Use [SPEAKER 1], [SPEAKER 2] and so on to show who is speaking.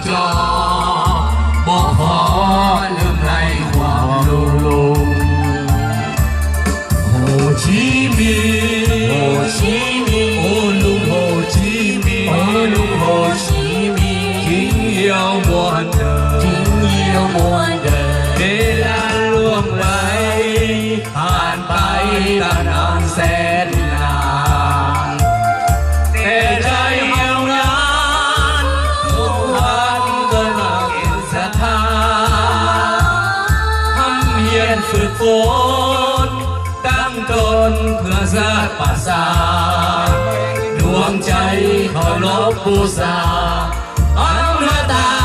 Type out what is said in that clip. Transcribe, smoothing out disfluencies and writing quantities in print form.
[SPEAKER 1] จอบอกขอลืมไรความลุงโฮจิมินห์โฮจิมินห์โอ้ลุงโฮจิมินห์โอ้ลุงโฮจิมินห์ทิ้งเหี่ยวมวนเดินทิ้งเหี่ยวมวนเดินเวลาล่วงไหลผ่านไปก็นานแสนนานแต่ใจเหี่ยวนานทุกวันก็น่าเห็นศรัทธาทำเพียรฝึกฝนตั้งตนเพื่อสร้างปราสาทดวงใจเคารพบูชาอมตะ